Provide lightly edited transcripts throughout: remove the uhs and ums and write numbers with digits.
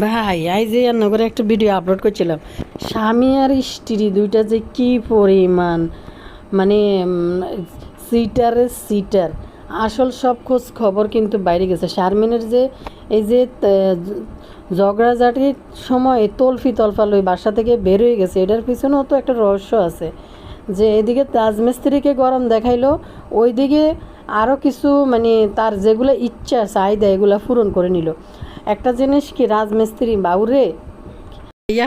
ভাই এই যে নগরে একটা ভিডিও আপলোড করছিলাম, স্বামী আর স্ত্রী দুইটা যে কি পরিমাণ মানে সিটারের সিটার। আসল সব খোঁজ খবর কিন্তু বাইরে গেছে। শারমিনের যে এই যে ঝগড়াঝাটির সময় তলফি তলফাল ওই বাসা থেকে বের হয়ে গেছে, এটার পিছনেও তো একটা রহস্য আছে। যে এদিকে রাজমিস্ত্রিকে গরম দেখাইলো, ওইদিকে আরও কিছু মানে তার যেগুলো ইচ্ছা চাহিদা এগুলো পূরণ করে নিল। একটা জিনিস কি, রাজমিস্ত্রি বাউরে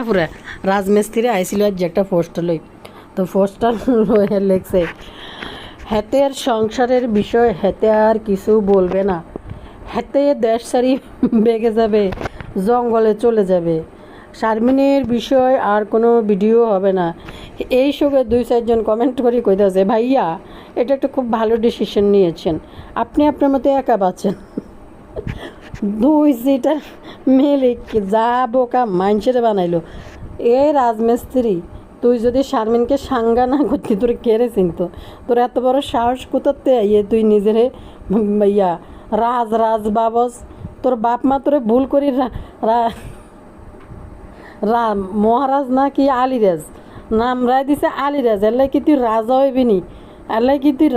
পুরা রাজমিস্ত্রি আইছিল আজ একটা পোস্টার লই, তো পোস্টার লয়ে লেখছে হেতের সংসারের বিষয় হেতে আর কিছু বলবে না, হেতে দেশ সারি বেগে যাবে, জঙ্গলে চলে যাবে, শারমিনের বিষয় আর কোনো ভিডিও হবে না। এই সঙ্গে 2-4 জন কমেন্ট করে কইতেছে, ভাইয়া এটা একটা খুব ভালো ডিসিশন নিয়েছেন, আপনি আপনার মতো একা বাঁচেন। দুই সিটার মেলে যা বোকা মানুষের বানাইলো। এ রাজমিস্ত্রি, তুই যদি শারমিনকে সাঙ্গা না করতি তোর কেড়ে চিনতো? তোর এত বড় সাহস কোথাতে ইয়ে তুই নিজের ইয়া রাজ বাবস। তোর বাপ মা তোরে ভুল করি মহারাজ না কি আলিরাজ নাম রায় দিছে, আলিরাজ। এলাই কি তুই রাজা হইবি নি? এলাই কি তুই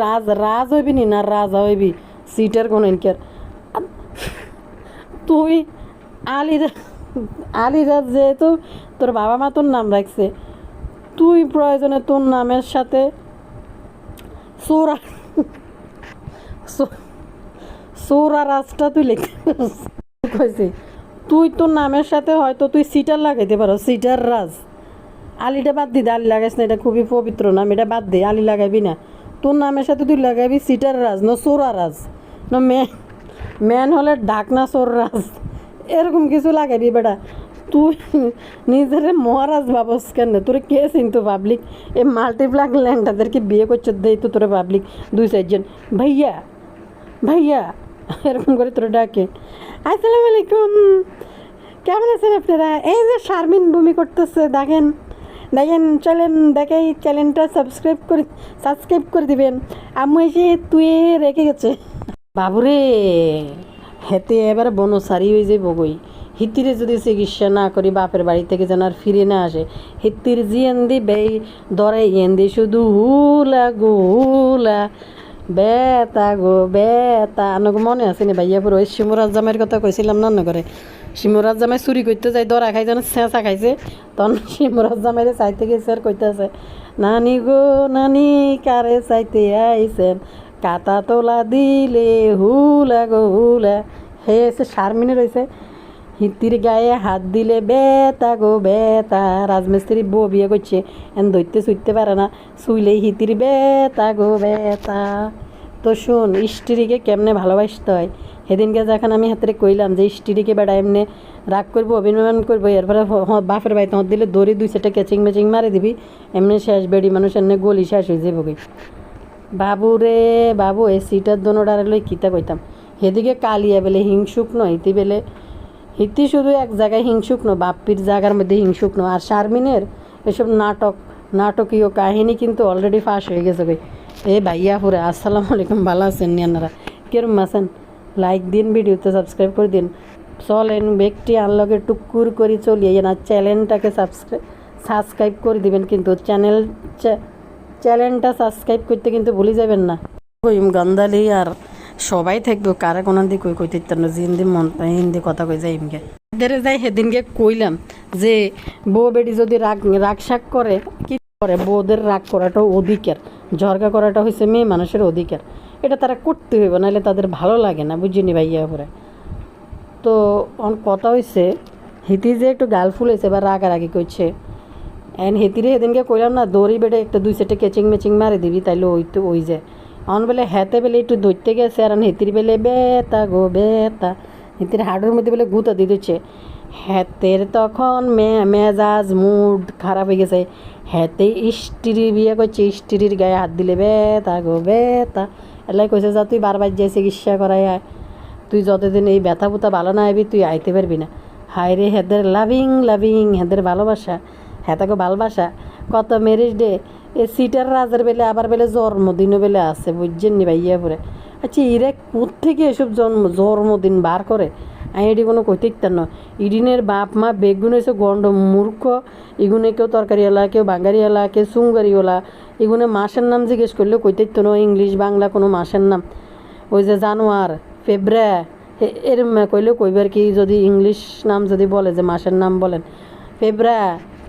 রাজ হইবি নি না রাজা হইবি? সিটার কোন ইনকার তুই আলিরাজ যেহেতু তোর বাবা মা তোর নাম রাখছে, তুই প্রয়োজনে তোর নামের সাথে সৌরা রাজটা তুই লিখতে কইছি। তুই তোর নামের সাথে হয়তো তুই সিটার লাগাইতে পারো, সিটার রাজ। আলিটা বাদ দি, আলি লাগাইস না, এটা খুবই পবিত্র নাম, এটা বাদ দে, আলি লাগাইবি না। তোর নামের সাথে তুই লাগাইবি সিটার রাজ, না সৌরা রাজ, না ম্যান হলে ডাকনা চোর রাজ, এরকম কিছু লাগাবি বেটা। তুই নিজের মহারাজ ভাবস কেন? তোরে কে চিনতো পাবলিক? এই মাল্টিপ্লাক ল্যান্ডাদেরকে বিয়ে করছে দেই তো তোরে পাবলিক 2-4 জন ভাইয়া ভাইয়া এরকম করে তোরে ডাকে। আসসালামু আলাইকুম, কেমন আছেন আপনারা? এই যে শারমিন বমি করতেছে, দেখেন দেখেন, চলেন দেখে চ্যানেলটা সাবস্ক্রাইব করে দিবেন। আম্মু এসে তুই রেখে গেছে বাবুরে। হেতে এবার বনসারি হয়ে যায় বগই। হিতিরে যদি চিকিৎসা না করি বাপের বাড়ি থেকে যেন আর ফিরে না আসে। হিতির জিয়েন্দি বেই দরে ইয়েন্দি শুধু হুলা গো হুলা, বেতা গো বেতা। আনগো মনে আছে নি ভাইয়া পুরো ওই শিমুরাজ জামাইয়ের কথা কইছিলাম না করে? শিমুরাজ জামাই চুরি করতে যাই, দরা খাই যেন চেঁচা খাইছে, তখন শিমুরাজ জামাইরে চাইতে গেছে আর কইতেছে, নানি গো নানি কারে চাইতে আইছেন, কাতা তোলা দিলে হুলা গো হুলা। হে এসে শারমিনে রয়েছে, হিতির গায়ে হাত দিলে বেতা গো বেতা। রাজমিস্ত্রি বউ বিয়ে করছে, এন ধরতে ছুটতে পারে না, শুইলেই হিতির বেতা গো বেতা। তো শোন, স্ত্রীকে কেমনে ভালোবাসতে হয়। সেদিনকে যখন আমি হাতে কইলাম যে স্ত্রীকে বেড়া এমনি রাগ করবো, অভিমান করবো, এরপরে বাপের বাড়িতে হাত দিলে দড়ি 2-4টা কেচিং মেচিং মারি দিবি, এমনি শেষ বেড়ি মানুষ এমনি গলি শেষ হয়ে যাবো। বাবু রে বাবু, এই সিটার দোনোটারে লই কিতা কইতাম। সেদিকে কালিয়া বেলে হিংসুক নয়, হিতি বেলে হিতি শুধু এক জায়গায় হিংসুক ন, বাপ্পির জায়গার মধ্যে হিংসুক ন। আর শারমিনের এসব নাটকীয় কাহিনী কিন্তু অলরেডি ফাঁস হয়ে গেছে ভাই। এ ভাইয়া পুরে আসসালামু আলাইকুম, ভালো আছেন নি আপনারা? কিরম আছেন? লাইক দিন, ভিডিওতে সাবস্ক্রাইব করে দিন। চলেন ব্যক্তি আনলগে টুকুর করে চলিয়ে না, চ্যানেলটাকে সাবস্ক্রাইব করে দিবেন কিন্তু চ্যানেলটা সাবস্ক্রাইব করতে কিন্তু ভুলে যাবেন না। কইম গন্ধালি আর সবাই থাকবো, কারা কোন দিকে কই কইতে না, যে হিন্দি মন হিন্দি কথা কই যাই এমকে এদের যাই। সেদিনকে কইলাম যে বউ বেটি যদি রাগ শাক করে কি করে, বউদের রাগ করাটাও অধিকার, ঝরকা করাটা হয়েছে মেয়ে মানুষের অধিকার। এটা তারা করতে হইব, নাহলে তাদের ভালো লাগে না, বুঝিনি ভাইয়া পরে। তো কথা হয়েছে হিতি যে একটু গাল ফুল হয়েছে বা রাগারাগি করছে, এন হেতিরে সেদিনকে কইলাম না, দড়ি বেটে একটা 2-4টা কেচিং মেচিং মারি দিবি, তাইলে ওই তো ওই যায়। অন বেলে হেতে বেলে একটু ধরতে গেছে, আর হেতির বেলে বেতা গো বেতা, হেতির হাড়ের মধ্যে বেলে গুঁতা দিয়ে দিচ্ছে। হেতের তখন মেজাজ মুড খারাপ হয়ে গেছে। হেতে স্ত্রী বিয়ে করছে, স্ত্রীর গায়ে হাত দিলে বেতা গো বেতা। এলাই কইছে যা তুই বারবার যাই চিকিৎসা করাই আয়, তুই যতদিন এই ব্যথা বুথা ভালো না আইবি তুই আইতে পারবি না। হায় রে হেদের লাভিং হেদের ভালোবাসা, হেতাকে ভালোবাসা কত মেরিজ ডে। এ সিটার রাজার বেলে আবার বেলে জন্মদিনও বেলে আছে, বুঝছেন নি ভাইয়া পরে। আচ্ছা এরা কোত্থেকে এসব জন্মদিন বার করে? আমি এটি কোনো কইতে ইত্যার ন ইডিনের বাপ মা বেগুন হয়েছে গন্ড মূর্খ, এগুনে কেউ তরকারিওয়ালা, কেউ বাঙ্গারিওয়ালা, কেউ চুঙ্গারিওয়ালা, এগুনে মাসের নাম জিজ্ঞেস করলেও কইতে ইত্য ন ইংলিশ বাংলা কোনো মাসের নাম। ওই যে জানোয়ার, ফেব্রা, এরম কইলেও কইবার কি যদি ইংলিশ নাম যদি বলে যে মাসের নাম বলেন ফেব্রা,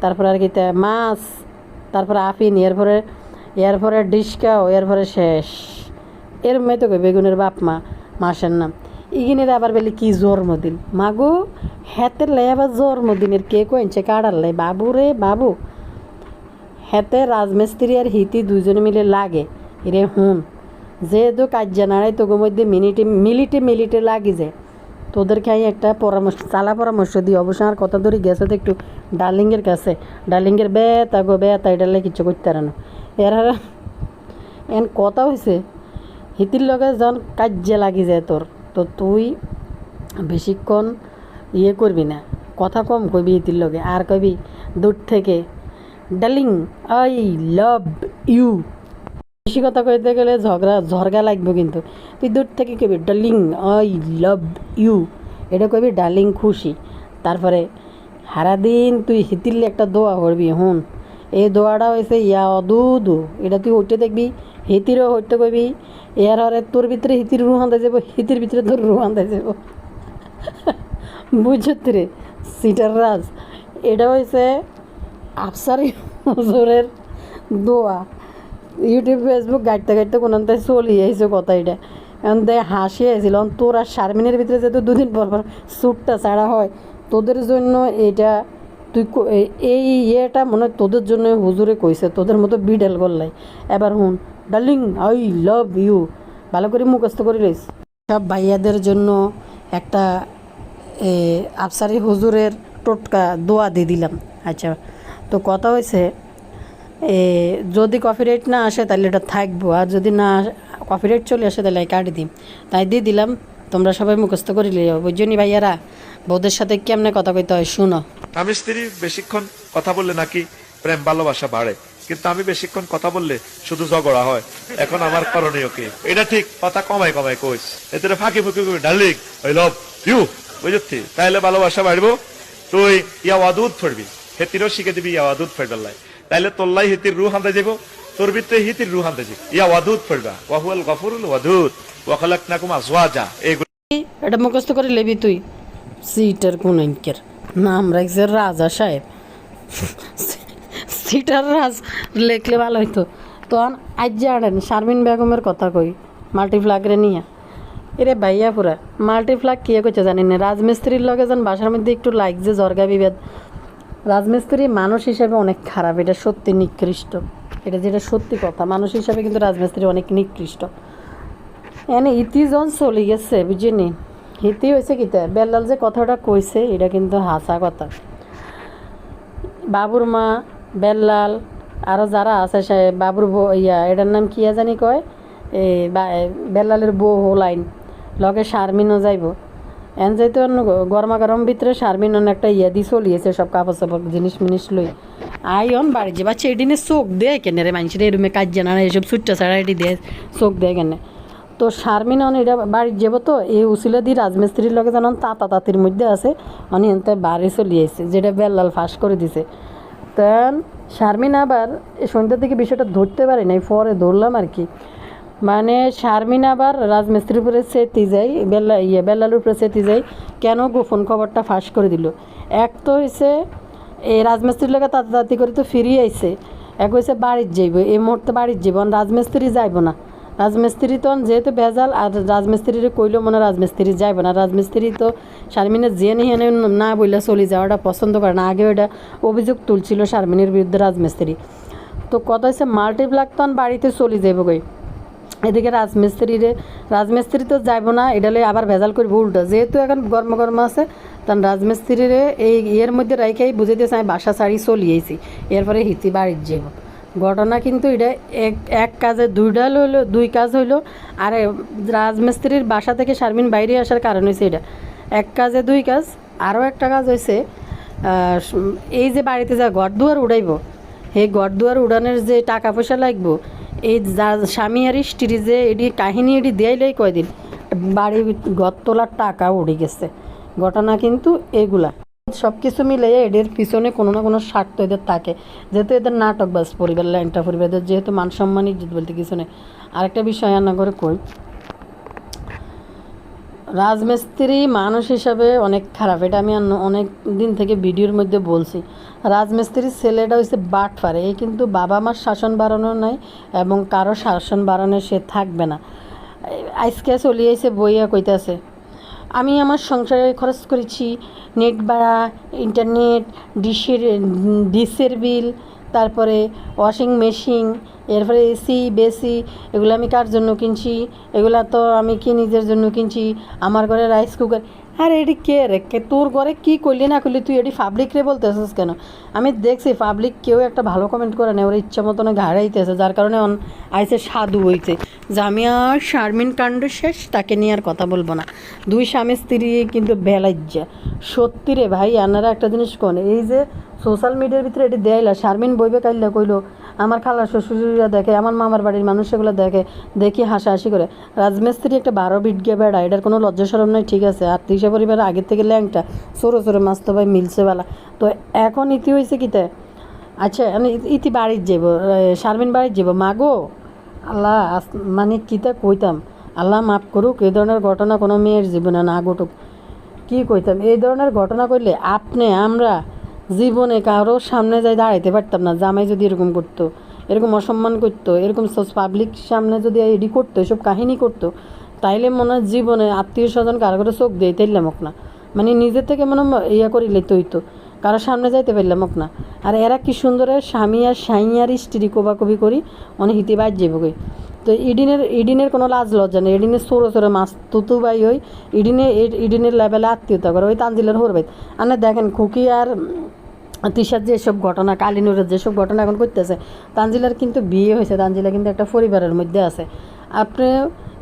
তারপরে আর কি মাছ, তারপরে আফিন, এরপরে ডিসকাও, এরপরে শেষ। এরমই তো কই বেগুনের বাপ মা মাসের নাম। ইগিনের আবার বলি কি জন্মদিন, মাগো হেতের লাই আবার জন্মদিনের কে কইছে কাড়ার লাই, বাবু রে বাবু। হেতে রাজমিস্ত্রি আর হিতি দুজনে মিলে লাগে রে হুন, যেহেতু কাজ্যা নাড়াই তোর মধ্যে মিলিটে লাগি যায়, তোদের খাই একটা পরামর্শ দিই। অবশ্য আর কথা ধরে গেছে তো একটু ডার্লিংয়ের কাছে, ডার্লিংয়ের বেতা গো বেতা এটালে কিচ্ছু করতে পারে না। এন কথা হয়েছে হিতির লগে যখন কাজ্যা লাগি যায় তোর, তো তুই বেশিক্ষণ করবি না, কথা কম কবি হিতির লগে, আর কবি দূর থেকে ডার্লিং আই লাভ ইউ। বেশি কথা কইতে গেলে ঝরগা লাগবে, কিন্তু তুই দূর থেকে কবি ডার্লিং আই লাভ ইউ, এটা কবি ডার্লিং খুশি। তারপরে সারাদিন তুই হিতিরলে একটা দোয়া করবি, হুন এই দোয়াটা হয়েছে ইয়া অদুদু, এটা তুই হইতে দেখবি, হিতিরও হইতে কবি, এর হরে তোর ভিতরে হিতির রুহ আনতে যাব, হিতির ভিতরে তোর রুহ আনতে যাব, বুঝত রে সিটার রাজ। এটা হয়েছে আফসারি হুজুরের দোয়া। ইউটিউব ফেসবুক গাইতে কোনতে চলি আইছে কথা, এটা এখন দেয় হাসি আইছিল। তোর আর শারমিনের ভিতরে যেহেতু দুদিন পর স্যুটটা ছাড়া হয়, তোদের জন্য এটা তুই এই ইয়েটা মনে হয় তোদের জন্য হুজুরে কইছে, তোদের মতো বিডেল করলাই। এবার হুন ডার্লিং আই লাভ ইউ ভালো করে মুখস্থ করে লইস। সব ভাইয়াদের জন্য একটা আফসারি হুজুরের টোটকা দোয়া দিয়ে দিলাম। আচ্ছা, তো কথা হয়েছে যদি কপিরাইট না আসে তাহলে এটা থাকবো, আর যদি না কপিরাইট চলে আসে তাহলে কাটি দিই, তাই দিয়ে দিলাম। তোমরা সবাই মুখস্থ করে লিও, বুঝছনি ভাইয়ারা বউদের সাথে কেমনে কথা কইতে হয় শুনো। স্বামী স্ত্রী বেশিক্ষণ কথা বললে নাকি প্রেম ভালোবাসা বাড়ে, কিন্তু আমি বেশিক্ষণ কথা বললে শুধু ঝগড়া হয়। এখন আমার করণীয় কি? এটা ঠিক কথা কমাই কইস, এতে ফাঁকি ফুঁকি ডার্লিং আই লাভ ইউ, বুঝছি? তাহলে ভালোবাসা বাড়বো। তুই ইয়া ওয়াদুদ ফেরবি, হেতিরও শিখে দিবি ইয়া ওয়াদুদ ফেরদাল্লাই, তাইলে তোল্লাই হিতির রুহ আনতে যাবো, তোর ভিতরে হিতির রুহ আনতে যাবো। ইয়া ওয়াদুদ ফেরবা, ওয়াহুয়াল গফুরুল ওয়াদুদ ওয়া খালাকনাকুম আজওয়াজা। এটা মুখস্থ করে লেবি তুই। সিটার কোন নাম রাখছে রাজা সাহেব, সিটার রাজ লেখলে ভালো হইতো। তখন আজ জানেন শারমিন বেগমের কথা কই মাল্টিফ্লাগরে নিয়ে, এরে ভাইয়া পুরা মাল্টিফ্লাগ কে কইছে জানি না, রাজমিস্ত্রির লগে যান বাসার মধ্যে একটু লাইক যে জর্গা বিভেদ। রাজমিস্ত্রি মানুষ হিসেবে অনেক খারাপ, এটা সত্যি নিকৃষ্ট, এটা যেটা সত্যি কথা, মানুষ হিসাবে কিন্তু রাজমিস্ত্রি অনেক নিকৃষ্ট। এনে ইতি যখন চলে গেছে বুঝিনি, হিতি হয়েছে কিতা বেল্লাল যে কথাটা কইছে এটা কিন্তু হাসা কথা। বাবুর মা, বেল্লাল, আরও যারা আছে সে বাবুর এটার নাম কিয়া জানি কয়, এই বেল্লালের বউ লাইন লগে শারমিনও যাইব। এন যাইতে গরমা গরম ভিতরে শারমিন একটা দি চলিয়েছে সব কাপড় চাপড় জিনিস লই আইন বাড়ি যাবা সেদিনে চোখ দেয় কেন রে মানুষের এরুমে কাজ জানা এইসব ছুট্টা ছাড়া এটি দিয়ে চোখ দেয় কেন। তো শারমিন এটা বাড়ি যাব, তো এই উচিলা দিয়ে রাজমিস্ত্রির লগে যেন তাঁতির মধ্যে আছে অনি এনতে বাড়ি চলিয়েছে, যেটা বেল্লাল ফাঁস করে দিছে। তখন শারমিন আবার সন্ধ্যার দিকে বিষয়টা ধরতে পারি নাই, পরে ধরলাম আর কি। মানে শারমিন আবার রাজমিস্ত্রির উপরে চেতি যাই, বেল্লালের উপরে চেতি যাই, কেন গোপন খবরটা ফাঁস করে দিল। এক তো হয়েছে এই রাজমিস্ত্রির লোকে তাঁতি করে তো ফিরিয়ে আইছে, এক হয়েছে বাড়ির যাইব, এই মুহূর্তে বাড়ির যাইব, রাজমিস্ত্রি যাইব না। রাজমিস্ত্রি তো যেহেতু ভেজাল, আর রাজমিস্ত্রির কইলেও মনে রাজমিস্ত্রি যাইব না। রাজমিস্ত্রি তো শারমিনের যে নিয়ে না বললে চলে যাওয়াটা পছন্দ করে না, আগেও এটা অভিযোগ তুলছিল শারমিনের বিরুদ্ধে রাজমিস্ত্রি। তো কথা হচ্ছে মাল্টিপ্লাক তখন বাড়িতে চলে যাইব গই, এদিকে রাজমিস্ত্রি তো যাইব না, এটা আবার ভেজাল করবো উল্টো। যেহেতু এখন গরম আছে, তখন রাজমিস্ত্রির এই এর মধ্যে রাইখাই বুঝে দিয়েছে আমি বাসা ছাড়ি চলিয়েছি, এরপরে হিতি বাড়ির যাব। ঘটনা কিন্তু এটা এক কাজে দুই কাজ হইলো। আর রাজমিস্ত্রির বাসা থেকে শারমিন বাইরে আসার কারণ হয়েছে এটা এক কাজে দুই কাজ। আরও একটা কাজ হয়েছে, এই যে বাড়িতে যা ঘর দুয়ার উড়াইব, এই ঘর দুয়ার উড়ানোর যে টাকা পয়সা লাগবো, এই স্বামী আর স্ত্রী যে এটি কাহিনী এটি দেয়াইলেই কয়দিন বাড়ি ঘর তোলার টাকা উড়ে গেছে। ঘটনা কিন্তু এগুলা সব কিছু মিলে এদের পিছনে কোনো না কোনো স্বার্থ এদের থাকে, যেহেতু এদের নাটকবাজ পরিবার, ল্যাংটা পরিবার, এদের যেহেতু মান সম্মান ইজ্জত বলতে কিছু নেই। আরেকটা বিষয় রান্না করে কই, রাজমিস্ত্রি মানুষ হিসাবে অনেক খারাপ, এটা আমি অনেক দিন থেকে ভিডিওর মধ্যে বলছি। রাজমিস্ত্রির ছেলেটা হচ্ছে বাটপারে, এই কিন্তু বাবা মার শাসন বাড়ানো নাই এবং কারো শাসন বাড়ানো সে থাকবে না। আজকে চলিয়েছে বইয়া কইতাছে আমি আমার সংসারে খরচ করেছি, নেট ভাড়া, ইন্টারনেট, ডিশের বিল, তারপরে ওয়াশিং মেশিন, এরপরে এসি বেসি, এগুলো আমি কার জন্য কিনছি, এগুলা তো আমি কি নিজের জন্য কিনছি, আমার ঘরে রাইস কুকার। আরে এটি কে রে, তোর ঘরে কী করলি না করলি তুই এটি পাবলিক রে বলতেছিস কেন? আমি দেখছি পাবলিক কেউ একটা ভালো কমেন্ট করে না, ওরা ইচ্ছা মতন ঘাড়াইতেছে, যার কারণে আইসে সাধু হইছে যে আমি আর শারমিন কাণ্ড শেষ, তাকে নিয়ে আর কথা বলবো না। দুই স্বামী স্ত্রী কিন্তু বেলাজ্জা সত্যি রে ভাই। আপনারা একটা জিনিস কোন, এই যে সোশ্যাল মিডিয়ার ভিতরে এটি দেয়লা, শারমিন বইবে কাইল্লা কইলো, আমার খালা শ্বশুরিরা দেখে, আমার মামার বাড়ির মানুষ সেগুলো দেখে, দেখি হাসাহাসি করে। রাজমিস্ত্রি একটা 12 বিট গিয়ে বেড়া, এটার কোনো লজ্জা শরম নাই, ঠিক আছে। আর তৃষা পরিবার আগের থেকে ল্যাংটা সরো সরো মাস্ত ভাই মিলছে বেলা। তো এখন ইতি হয়েছে কিতে, আচ্ছা আমি ইতি বাড়ির যাব, শারমিন বাড়ির যাব, মাগো আল্লাহ মানে কিতা কইতাম, আল্লাহ মাফ করুক, এই ধরনের ঘটনা কোনো মেয়ের জীবনে না ঘটুক। কী কইতাম, এই ধরনের ঘটনা করলে আমরা জীবনে কারো সামনে যাই দাঁড়াইতে পারতাম না। জামাই যদি এরকম করতো, এরকম অসম্মান করতো, এরকম পাবলিক সামনে যদি এডি করতো, এসব কাহিনী করতো, তাইলে মনে হয় জীবনে আত্মীয় স্বজন কারো করে চোখ দিয়ে তাইলাম না, মানে নিজের থেকে মনে ইয়া করিলে তৈতো, কারোর সামনে যাইতে পারলাম না। আর এরা কি সুন্দর স্বামী আর সাইয়ার স্ত্রী কোবাকবি করি অনেক হিতে বাজ যাবো গই। তো ইডিনের কোনো লাজ লজ্জা নেই, ইডিনের সরো সরো মাছ তুতু বাই হই, ইডিনের লেভেলে আত্মীয়তা করে ওই তানজিলের হরবাই। আর না দেখেন খুকি আর তিশার যেসব ঘটনা, কালিনুরের যেসব ঘটনা এখন করতেছে, তানজিলার কিন্তু বিয়ে হয়েছে, তানজিলা কিন্তু একটা পরিবারের মধ্যে আছে। আপনি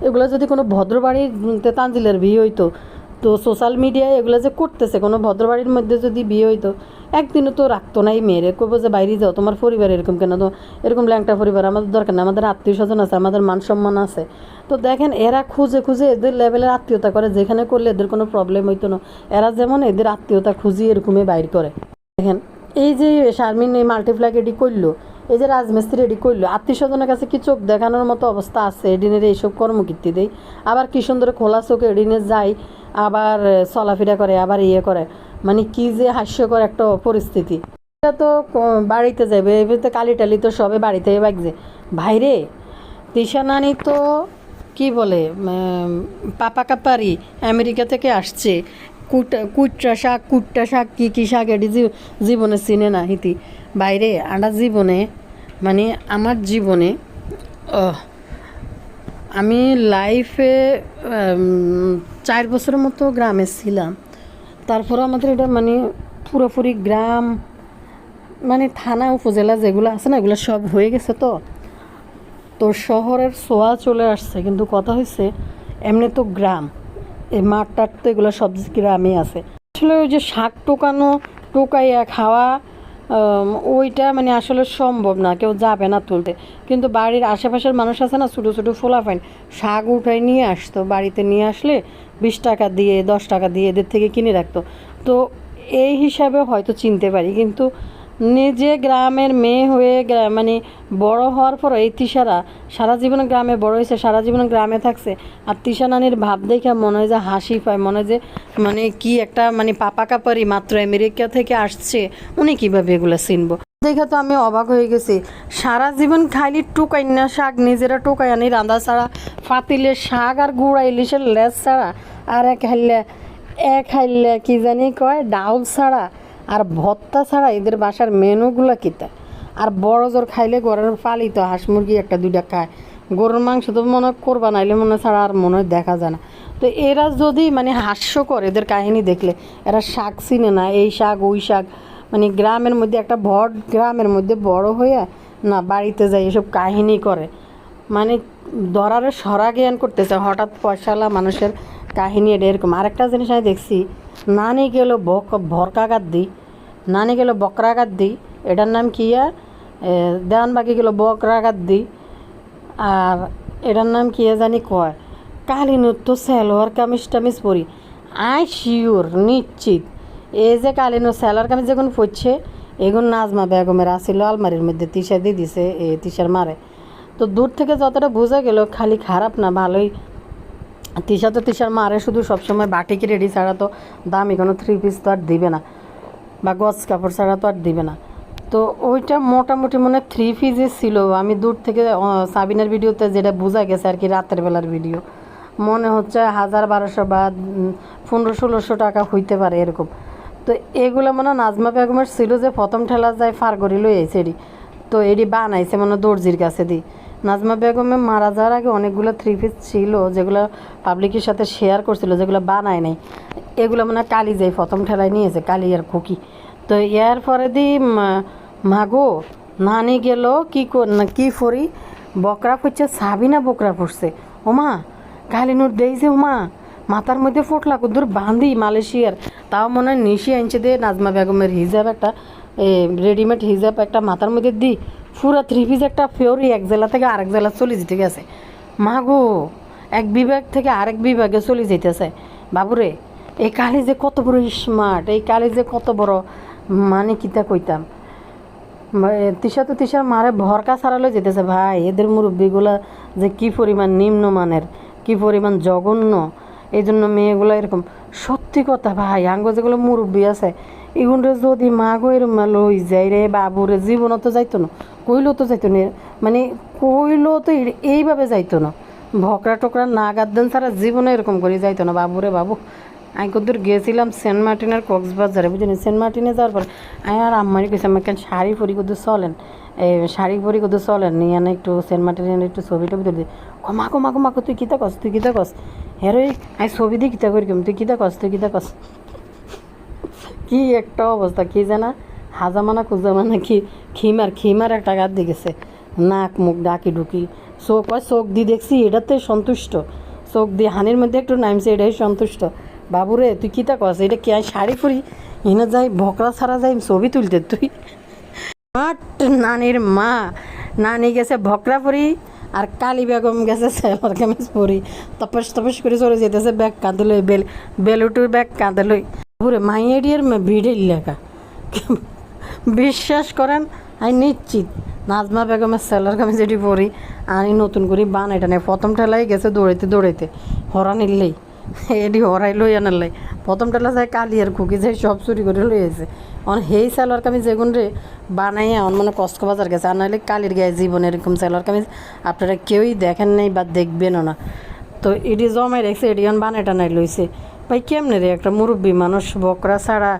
এগুলো যদি কোনো ভদ্রবাড়িতে তানজিলের বিয়ে হইতো, তো সোশ্যাল মিডিয়ায় এগুলো যে করতেছে, কোনো ভদ্রবাড়ির মধ্যে যদি বিয়ে হইতো, একদিনও তো রাখতো না এই মেয়েরে, করবো যে বাইরে যাও, তোমার পরিবার এরকম কেন, তো এরকম ল্যাংটা পরিবার আমাদের দরকার না, আমাদের আত্মীয় স্বজন আছে, আমাদের মান সম্মান আছে। তো দেখেন এরা খুঁজে খুঁজে এদের লেভেলের আত্মীয়তা করে, যেখানে করলে এদের কোনো প্রবলেম হইতো না, এরা যেমন এদের আত্মীয়তা খুঁজিয়ে এরকমই বাইর করে। দেখেন এই যে শারমিন এই মাল্টিপ্লাক এডি করলো, এই যে রাজমিস্ত্রি এডি করলো, আত্মীয় স্বজনের কাছে কি চোখ দেখানোর মতো অবস্থা আছে এডিনের এইসব কর্মকীর্তি দেয়? আবার কি সুন্দর খোলা চোখে এডিনে যায়, আবার চলাফেরা করে, আবার ইয়ে করে, মানে কি যে হাস্যকর একটা পরিস্থিতি। এটা তো বাড়িতে যাবে, এবার তো কালি টালি তো সবে বাড়িতে বাগছে ভাইরে। তিশা নানি তো কি বলে পাপা কাপারি আমেরিকা থেকে আসছে, কুট্টা শাক কী শাক এটি জীবনে চিনে না হিতি বাইরে। আন্ডা জীবনে মানে আমার জীবনে আমি লাইফে 4 বছরের মতো গ্রামে ছিলাম, তারপরে আমাদের এটা মানে পুরোপুরি গ্রাম, মানে থানা উপজেলা যেগুলো আছে না, এগুলো সব হয়ে গেছে। তো শহরের ছোঁয়া চলে আসছে, কিন্তু কথা হচ্ছে এমনি তো গ্রাম, এই মাঠ টাট তো এগুলো সব গ্রামে আছে। আসলে ওই যে শাক টোকাইয়া খাওয়া, ওইটা মানে আসলে সম্ভব না, কেউ যাবে না তুলতে। কিন্তু বাড়ির আশেপাশের মানুষ আছে না, ছোটো ছোটো ফোলাফাইন শাক উঠাই নিয়ে আসতো, বাড়িতে নিয়ে আসলে 20 টাকা দিয়ে 10 টাকা দিয়ে এদের থেকে কিনে রাখতো। তো এই হিসাবে হয়তো চিনতে পারি, কিন্তু নিজে গ্রামের মেয়ে হয়ে মানে বড় হওয়ার পর এই তিশারা সারা জীবন গ্রামে বড় হয়েছে, সারা জীবন গ্রামে থাকছে। আর তিশা নানির ভাব দেখে মনে হয় যে হাসি পায়, মনে হয় যে মানে কি একটা মানে পাপা কাপারি মাত্র আমেরিকা থেকে আসছে, উনি কীভাবে এগুলো চিনবো। দেখে তো আমি অবাক হয়ে গেছি, সারা জীবন খাইলি টুকাই না শাক, নিজেরা টোকাই আনি রান্না ছাড়া, পাতিলের শাক আর গুঁড়া ইলিশের লেজ ছাড়া, আর এক খাইলে কি জানি কয় ডাউল ছাড়া আর ভত্তা ছাড়া এদের বাসার মেনুগুলো কিতা। আর বড় জোর খাইলে ঘরের পালিত হাঁস মুরগি 1-2টা খায়, গরুর মাংস তো মনে করবা নাইলে মনে ছাড়া আর মনে দেখা যায় না। তো এরা যদি মানে হাস্যকর এদের কাহিনী দেখলে, এরা শাক চিনে না, এই শাক ওই শাক, মানে গ্রামের মধ্যে একটা গ্রামের মধ্যে বড় হয়ে না বাড়িতে যায় এসব কাহিনী করে, মানে দরারে সরা জ্ঞান করতেছে, হঠাৎ পয়সাওয়ালা মানুষের কাহিনী এটা এরকম। আরেকটা জিনিস আমি দেখছি, নানি গেল ভরকাঘাত দিই, নানি গেল বকরাঘাত দিই, এটার নাম কি দেওয়ান বাকি গেল বকরাঘাত দিই, আর এটার নাম কি জানি কয়, কালিনুর তো সালোয়ার কামিজ টামিজ পরি। আই শিওর নিশ্চিত এই যে কালিনো স্যালার কামি যেগুন পড়ছে এগুন নাজমা বেগমের আসিল আলমারির মধ্যে তিশা দিয়ে দিছে এ তিশার মারে। তো দূর থেকে যতটা বোঝা গেল খালি খারাপ না ভালোই। তিশা তো তিশার মারে শুধু সবসময় বাটিকি রেডি ছাড়া তো দামি কোনো 3 পিস তো আর দিবে না, বা গজ কাপড় ছাড়া তো আর দিবে না। তো ওইটা মোটামুটি মনে 3 পিসই ছিল। আমি দূর থেকে সাবিনার ভিডিওতে যেটা বোঝা গেছে আর কি, রাতের বেলার ভিডিও, মনে হচ্ছে 1000-1200 বা 1500-1600 টাকা হইতে পারে এরকম। তো এগুলো মনে নাজমা বেগমের ছিল যে প্রথম ঠেলা যায় ফারগরি লই আইছে এডি। তো এডি বানাইছে মনে দর্জির কাছে দিই। নাজমা বেগমে মারা যাওয়ার আগে অনেকগুলো 3 পিস ছিল যেগুলো পাবলিকের সাথে শেয়ার করছিল, যেগুলো বানায় নাই। এগুলো মানে কালি যাই প্রথম ঠেলায় নিয়েছে, কালি আর খুকি। তো এর পরে দি মাগো নানি গেল কি ফরি বকরা ফুটছে, সাবিনা বকরা ফুটছে। ওমা কালিনুর দেইছে, ওমা মাথার মধ্যে ফোটলা কুদুর বাঁধি মালয়েশিয়ার, তাও মনে হয় নিশি আনছে দিয়ে নাজমা বেগমের হিজাব একটা রেডিমেড হিজাব একটা মাথার মধ্যে দিই পুরা 3 পিস একটা ফিওরি এক জেলা থেকে আরেক জেলা চলে যেতে গেছে। মাগো এক বিভাগ থেকে আরেক বিভাগে চলে যেতেছে। বাবুরে এই কালি যে কত বড় স্মার্ট, এই কালি যে কত বড়, মানে কিতা কইতাম। তিশা তো তিশার মারে ভরকা ছাড়ালো যেতেছে। ভাই এদের মুরব্বীগুলা যে কি পরিমাণ নিম্নমানের, কি পরিমাণ জঘন্য, এই জন্য মেয়েগুলো এরকম। সত্যি কথা ভাই, আঙ্গ যেগুলো মুরব্বী আছে এগুলো যদি মা গো এরম লই যাই রে বাবুরে, জীবনও তো যাইতো না, কইলেও তো যাইতো না, মানে কইলেও তো এইভাবে যাইতো না, ভকরা টকরা না গাদ্দেন ছাড়া জীবনে এরকম করে যাইতো না বাবুরে বাবু। আমি কতদূর গিয়েছিলাম সেন্ট মার্টিনের কক্সবাজারে, বুঝলি সেন্ট মার্টিনে যাওয়ার পর আমি আর আম্মারি কইছি আমাকে শাড়ি পরি কদূর চলেন, এই শাড়ি পরি কদূর চলেন নিয়ে না একটু সেন্ট মার্টিনের একটু ছবি টবি তুলি। মাকো মাকো মাকো তুই কিতা কস, তুই কিতা কস, হ্যাঁ রে আমি ছবি দিয়ে কিতা করি তুই কিতা কস, তুই কিতা কস। কি একটা অবস্থা কি জানা, হাজামানা খুজামানা কি খিমার একটা গাত দিয়ে গেছে, নাক মুখ ডাকি ঢুকি, চোখ দিয়ে দেখছি এটাতে সন্তুষ্ট, চোখ দিয়ে হানির মধ্যে একটু নামছে এটাই সন্তুষ্ট। বাবুরে তুই কিতা কস, এটা কি শাড়ি পরি এনে যাই ভকরা ছাড়া যাই ছবি তুলতে তুই। বাট নানির মা, নানি গেছে ভকরা পরি আর কালী বেগম গেছে সেলার কামিজ পরি, তপস করে চলে যেতেছে ব্যাগ কাঁদে লই, বেলুটুর ব্যাগ কাঁদে লই। পুরে মাইয়েডিয়ার ভিড়ের লেখা বিশ্বাস করেন আমি নিশ্চিত নাজমা বেগমের সেলার কামিজ এটি পরি আমি নতুন করে বানাইটা নেই। প্রথম ঠেলাই গেছে দৌড়াইতে হরা নিলেই এটি হরাই লই আনার, প্রথম ঠেলা যায় কালি আর খুকি যাই সব চুরি করে লই আছে। অন সেই সেলার কামিজ যেগুন রে বানাইয়া অন মানে কক্সবাজার গেছে, আর নাহলে কালির গায়ে জীবন এরকম সেলার কামিজ আপনারা কেউই দেখেন নাই বা দেখবেনও না। তো এটি জমাই রেখেছে, এটি অন বানাইটা নাই লইছে। ভাই কেমনে রে একটা মুরব্বী মানুষ বকরা ছাড়া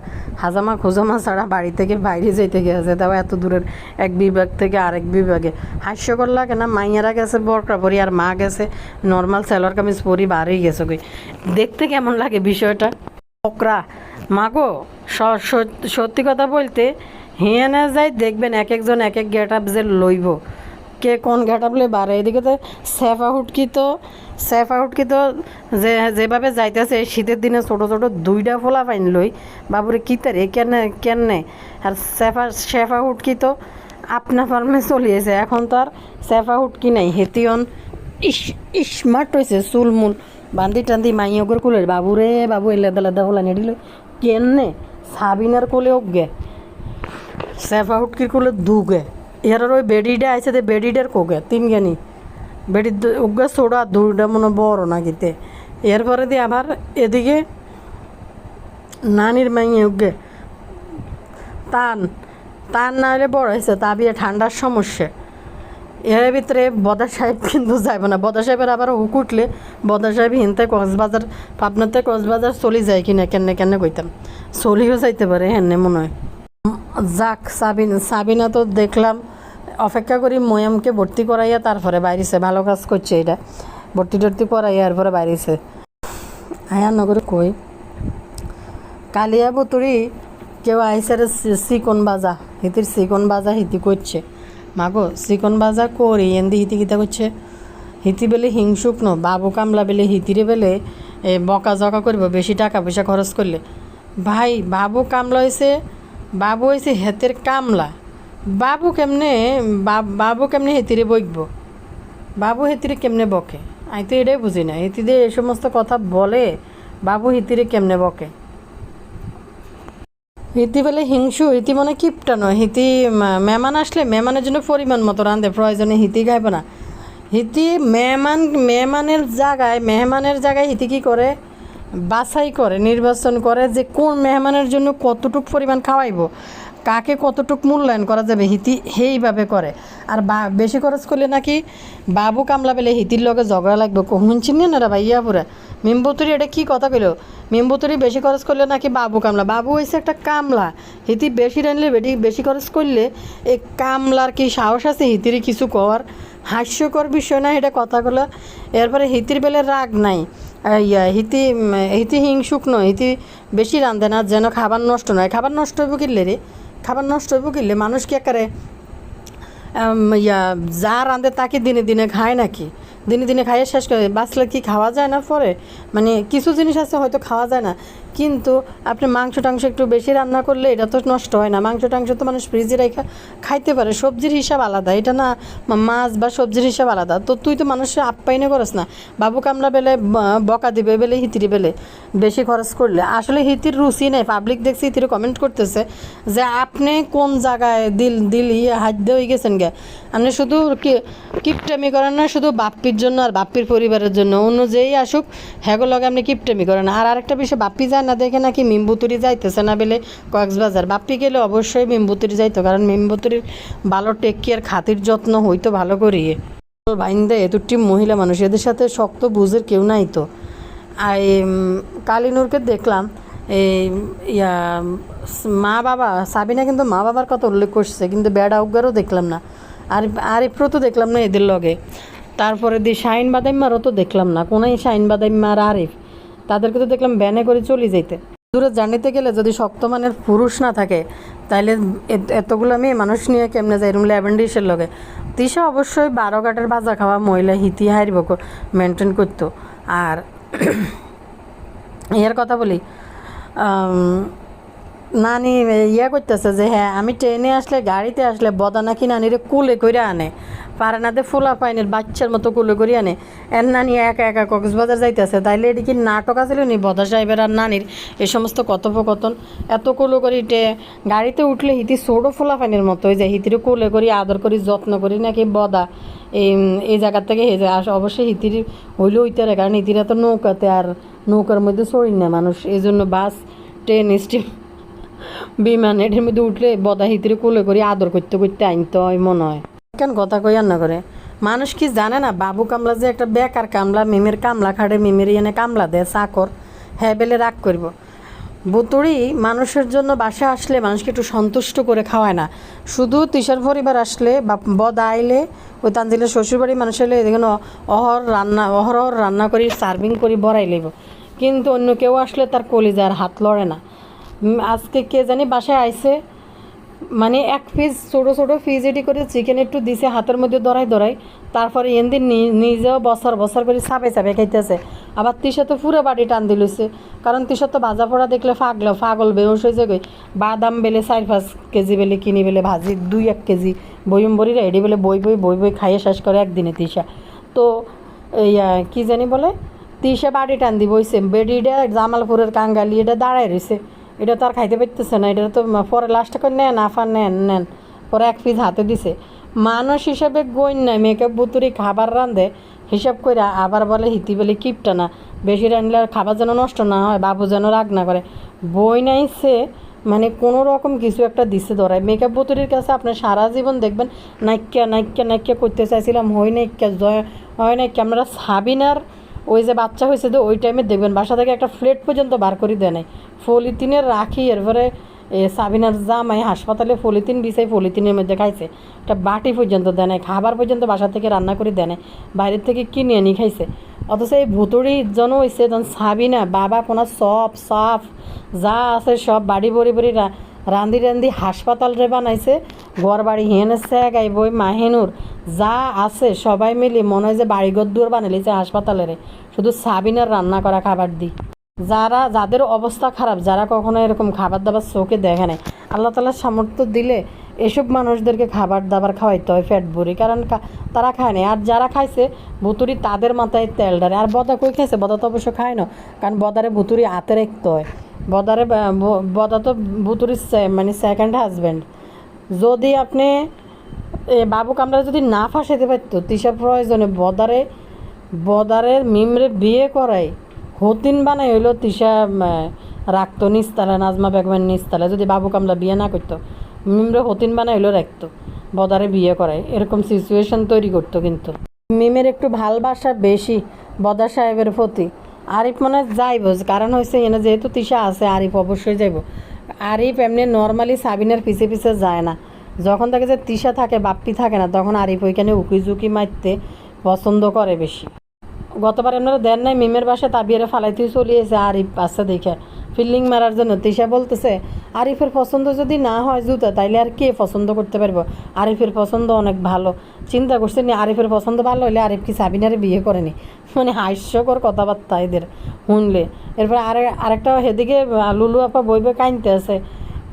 হাজামা খুজামা ছাড়া বাড়ি থেকে বাইরে যেতে গেছে, তাও এত দূরের এক বিভাগ থেকে আরেক বিভাগে। হাস্যকর লাগে না, মাইয়ারা গেছে বকরা পরি আর মা গেছে নর্মাল সেলার কামিজ পরি বাড়ি গেছে কই, দেখতে কেমন লাগে বিষয়টা। বকরা মাগো সত্যি কথা বলতে হিয়ে না যাই দেখবেন এক একজন এক এক গেট আপ যে লইব, কে কোন গেট আপ লই বাড়ে। এদিকে তো সেফা হুটকি তো যেভাবে যাইতেছে শীতের দিনে ছোটো 2টা ফোলা পাইন লই বাবুরে কি তারে কেনে। আর শেফা হুটকি তো আপনা ফার্মে চলিয়েছে, এখন তো আর সেফা হুটকি নাই, হেতিয়ন স্মার্ট হয়েছে, চুলমুল বান্দি টান্দি মাইয়গর কোলের বাবুরে বাবু এলাদা ফোলা নেডিল কেনে। সাবিনার কোলে গে সেফা হুটকির কোলে দুগে, এর ওই বেডিডে আইসে দে বেডিডের কোগে 3 জ্ঞানী বেডি উগা ছোড়া 2টা মনে বড় না গিতে। এরপরে দিয়ে আবার এদিকে নানির মাইয়ে উগে টান না হলে বড় হয়েছে, তা বিয়ে ঠান্ডার সমস্যা। এর ভিতরে বদা সাহেব কিন্তু যাইব না, বদা সাহেবের আবার হুক উঠলে বদা সাহেব হিনতে কক্সবাজার পাবনাতে কক্সবাজার চলি যায় কিনা কেনে কইতাম, চলিও যাইতে পারে হেনে মনে হয়। যাক সাবিনা তো দেখলাম অপেক্ষা করি ময়ামকে ভর্তি করাইয়া তারপরে বাইরেছে, ভালো কাজ করছে এটা, ভর্তি টর্তি করাইয়া এরপরে বাইরেছে। আয়া নগরে কই কালিয়া বুতুরি কেউ আইসে চিকন বাজা হিতি করছে। মাগো চিকন বাজা করি এন্দি হিতি কিতা করছে, হিতি বেলে হিংসুক ন বাবু কামলা বেলে হিতিরে বেলে বকা জকা করব বেশি টাকা পয়সা খরচ করলে। ভাই বাবু কামলা হয়েছে হেতের কামলা, বাবু কেমনে হেতিরে বইকব, বাবু হেতিরে কেমনে বকে, আমি তো এটাই বুঝি না। হেতিদের এই সমস্ত কথা বলে বাবু হিতিরে কেমনে বকে। হিতি বলে হিংসু, হিতি মনে কিপটা নয়, হিতি মেহমান আসলে মেহমানের জন্য পরিমাণ মতো রাঁধে, প্রয়োজনে হিতি খাইবে না। হিতি মেহমানের জায়গায় হিতি কী করে, বাছাই করে, নির্বাচন করে যে কোন মেহমানের জন্য কতটুক পরিমাণ খাওয়াইব, কাকে কতটুক মূল্যায়ন করা যাবে, হিতি সেইভাবে করে। আর বেশি খরচ করলে নাকি বাবু কামলা পেলে হিতির লগে ঝগড়া লাগবে। শুনছিনি না রে ভাইয়া পুরা মিম্বুতুরি, এটা কি কথা কইল, মিম্বুতুরি বেশি খরচ করলে নাকি বাবু কামলা। বাবু হয়েছে একটা কামলা, হিতি বেশি রানলে বেশি খরচ করলে এই কামলার কি সাহস আছে হিতির কিছু কর। হাস্যকর বিষয় না এটা কথাগুলো। এরপরে হিতির বেলে রাগ নাই, হিতি হিংসুক নয়, হিতি বেশি রান্ধে না যেন খাবার নষ্ট নয়। খাবার নষ্ট হইব কিনলে রে, খাবার নষ্ট হইব কিনলে, মানুষ কি একারে যা রাঁধে তাকে দিনে দিনে খায় নাকি, দিনে দিনে খাইয়ে শেষ করে বাঁচলে কি খাওয়া যায় না পরে, মানে কিছু জিনিস আছে হয়তো খাওয়া যায় না, কিন্তু আপনি মাংস টাংস একটু বেশি রান্না করলে এটা তো নষ্ট হয় না। মাংস টাংস তো মানুষ ফ্রিজে রেখে খাইতে পারে, সবজির হিসাব আলাদা, এটা না মাছ বা সবজির হিসাব আলাদা। তো তুই তো মানুষের আপ্যায়নে করস না। বাবু কামলা বেলে বকা দিবে বেলে হিতিরি বেলে বেশি খরচ করলে, আসলে হিতির রুচি নেই। পাবলিক দেখছি হিতিরে কমেন্ট করতেছে যে আপনি কোন জায়গায় দিল হাত দিয়ে হয়ে গেছেন গে, আপনি শুধু কিপটামি করেন না শুধু বাপ্পির জন্য আর বাপ্পির পরিবারের জন্য, অন্য যেই আসুক হ্যাগো লগে আপনি কিপটামি করেন। আর আরেকটা বিষয়, বাপ্পি যায় না দেখে নাকি মিম্বুতুরি যাইতেছে না বেলে কক্সবাজার। বাপ্পি গেলে অবশ্যই মিম্বুতুরি যাইতো, কারণ মিম্বুতুরির ভালো টেক কেয়ার খাতির যত্ন হইতো ভালো করিয়ে। বাইন্দা এতুটি মহিলা মানুষ, এদের সাথে শক্ত বুঝের কেউ নাই তো। আর কালিনুরকে দেখলাম মা বাবা, সাবিনা কিন্তু মা বাবার কথা উল্লেখ করছে, কিন্তু বেড়া উগারও দেখলাম না। আর আরিফরও তো দেখলাম না এদের লগে। তারপরে শাহিন বাদাইম্মারও তো দেখলাম না, কোনোই শাহিন বাদাইম্মা আর আরিফ, তাদেরকে তো দেখলাম ব্যানে করে চলে যাইতে। দূরে জানিতে গেলে যদি শক্তমানের পুরুষ না থাকে তাইলে এতগুলো মেয়ে মানুষ নিয়ে কেমনে যায় এরকম ল্যাভেন্ডিসের লগে। তিশা অবশ্যই 12 ঘাটের বাজা খাওয়া মহিলা, হিতি হারিব মেনটেন করতো। আর এর কথা বলি, নানি করতেছে যে হ্যাঁ আমি ট্রেনে আসলে গাড়িতে আসলে বদা নাকি নানিরে কুলে করে আনে, পারে না দে ফোলা পাইনের বাচ্চার মতো কুলে করে আনে। এর নানি একা একা কক্সবাজার যাইতেছে, তাইলে এটি কি নাটক আছিল নি বদা সাহেবের আর নানির এই সমস্ত কথোপকথন। এত কুলো করি গাড়িতে উঠলে হিতি ছোটো ফোলা পাইনের মতো হয়ে যায়, হিতিরে কুলে করি আদর করি যত্ন করি নাকি বদা এই জায়গার থেকে হয়ে যায়। অবশ্যই হিতির হইলেও হইতে পারে, কারণ হিতিরা তো নৌকাতে আর নৌকার মধ্যে চড়ি না মানুষ, এই জন্য বাস ট্রেন স্টিম বিমান এটির মধ্যে উঠলে বদা হিতিরে কুলে করি আদর করতে করতে আনতে হয় মনে হয়। কেন কথা কই আর না করে, মানুষ কি জানে না বাবু কামলা যে একটা বেকার কামলা, মিমের কামলা খাটে, মিমের এনে কামলা দেয় চাকর, হ্যাঁ বেলে রাগ করব। বুতুড়ি মানুষের জন্য বাসা আসলে মানুষকে একটু সন্তুষ্ট করে খাওয়ায় না, শুধু তিশার পরিবার আসলে বা বদা আইলে ওই তানজিলের শ্বশুরবাড়ি মানুষ এলে দেখুন অহরহ রান্না করি সার্ভিং করি বড়াই লইব, কিন্তু অন্য কেউ আসলে তার কলিজার হাত লড়ে না। আজকে কে জানি বাসায় আইছে, মানে এক পিস ছোটো ছোটো পিস এটি করে চিকেন একটু দিছে হাতের মধ্যে দরাই, তারপরে এনদিন নিজেও বছর করে চাপে খাইতেছে। আবার তিশা তো পুরো বাড়ি টান দিলছে, কারণ তিশা তো ভাজা পোড়া দেখলে পাগল বেউস হয়ে যাবে। বাদাম বেলে 4-5 কেজি বেলে কিনি বেলে ভাজি 2-1 কেজি বইম বড়িরা এটি বেলে বই খাইয়ে শেষ করে একদিনে তিশা। তো কি জানি বলে তিশা বাড়ি টান দি বইছে, বেডিটা জামালপুরের কাঙ্গালি এটা দাঁড়ায় রয়েছে, এটা তো আর খাইতে পারতেছে না, এটা তো পরে লাস্টে করে নেন আফার নেন পরে এক পিস হাতে দিছে। মানুষ হিসাবে গইন না, মেকআপ বুতুরি খাবার রাঁধে হিসাব করে, আবার বলে হিতি বলে কিপটা না, বেশি রাঁধলে খাবার যেন নষ্ট না হয়, বাবু যেন রাগ না করে। বই নাইছে মানে কোনো রকম কিছু একটা দিছে ধরায়। মেকআপ বুতুরির কাছে আপনার সারা জীবন দেখবেন নাইক্যা করতে চাইছিলাম, হয় নাইক্যা আমরা সাবিনার ওই যে বাচ্চা হয়েছে তো ওই টাইমে দেখবেন বাসা থেকে একটা প্লেট পর্যন্ত বার করে দেয় নাই, পলিথিনের রাখি। এরপরে সাবিনার জামাই হাসপাতালে পলিথিন বিছাই পলিথিনের মধ্যে খাইছে, একটা বাটি পর্যন্ত দেয় নাই, খাবার পর্যন্ত বাসা থেকে রান্না করে দেয় নাই, বাইরের থেকে কিনে আনি খাইছে। অথচ এই ভুতুড়ি জন হয়েছে তখন সাবিনা বাবা কোনা সব সাফ যা আছে সব বাড়ি বড়ি রান্ধি হাসপাতাল রে বানাইছে, ঘর বাড়ি হেনেছে গাই বই মাহেনুর যা আছে সবাই মিলে মনে হয় যে বাড়িঘর দুয়ার বানাইছে হাসপাতালের, শুধু সাবিনার রান্না করা খাবার দি। যাদের অবস্থা খারাপ, যারা কখনো এরকম খাবার দাবার চোখে দেখে নেয়, আল্লাহ তাআলা সামর্থ্য দিলে এসব মানুষদেরকে খাবার দাবার খাওয়াইতে হয় ফ্যাট ভরি, কারণ তারা খায় না। আর যারা খাইছে ভুতুরি তাদের মাথায় তেল ডারে। আর বদা কই খাইছে? বদা তো অবশ্য খায় না, কারণ বদারে ভুতুরি হাতে রাখতে হয়। বদা তো ভুতুরির মানে সেকেন্ড হাজব্যান্ড। যদি আপনি বাবু কামরা যদি না ফাঁসাইতে পারতো, তিশা প্রয়োজনে বদারে মিমরে বিয়ে করাই হতিন বানাই হইলো তিশা রাখতো নিস্তালা, নাজমা বেগমের নিস্তালা। যদি বাবু কামলা বিয়ে না করতো, মিমরে হতিন বানাই হইলো রাখতো, বদারে বিয়ে করায় এরকম সিচুয়েশন তৈরি করতো। কিন্তু মিমের একটু ভালোবাসা বেশি বদা সাহেবের প্রতি। আরিফ মনে হয় যাইব, কারণ হয়েছে এনে যেহেতু তিশা আছে, আরিফ অবশ্যই যাইব। আরিফ এমনি নর্মালি সাবিনের পিছে পিছে যায় না। যখন দেখে যে তিশা থাকে, বাপ্পি থাকে না, তখন আরিফ ওইখানে উকি ঝুঁকি মারতে পছন্দ করে বেশি। গতবার আপনারা দেন নাই, মিমের বাসায় তাবিয়ারে ফালাইতেই চলিয়েছে আরিফ আছে দেখে ফিল্ডিং মারার জন্য। তিশা বলতেছে আরিফের পছন্দ যদি না হয় জুতা, তাইলে আর কে পছন্দ করতে পারবো? আরিফের পছন্দ অনেক ভালো। চিন্তা করছে নি আরিফের পছন্দ ভালো হলে আরিফ কি সাবিনারে বিয়ে করেনি? মানে হাস্যকর কথাবার্তা এদের শুনলে। এরপর আরেকটা হেদিকে লুলু আপা বইবে কাইনতে আছে।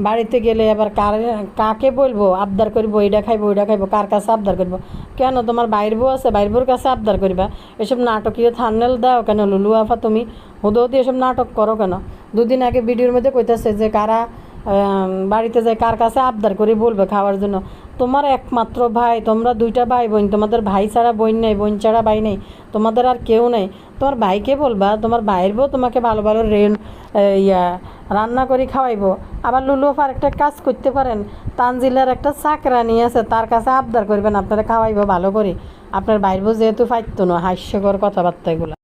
বাড়িতে গেলে আবার কাকে বলবো আবদার করবো, এইটা খাইবো ওইটা খাইবো, কার কাছে আবদার করবো? কেন তোমার বাইর বউ আছে, বাইর বউর কাছে আবদার করবা? এসব নাটকীয় থাম্বনেল দাও কেন লুলু আফা? তুমি হুদৌদি এসব নাটক করো কেন? দুদিন আগে ভিডিওর মধ্যে কইতেছে যে কারা বাড়িতে যায় কার কাছে আবদার করে বলবে খাওয়ার জন্য। তোমার একমাত্র ভাই, তোমরা দুইটা ভাই বোন, তোমাদের ভাই ছাড়া বোন নেই, বোন ছাড়া ভাই নেই, তোমাদের আর কেউ নেই। তোমার ভাইকে বলবা তোমার ভাইয়ের বউ তোমাকে ভালো ভালো রান্না করে খাওয়াইবো। আবার লুলু আফা আরেকটা কাজ করতে পারেন, তানজিলার একটা চাকরানি আছে, তার কাছে আবদার করবেন আপনারা খাওয়াইবো ভালো করে। আপনার বাইর বউ যেহেতু ফাইতো না, হাস্যকর কথাবার্তা এগুলো।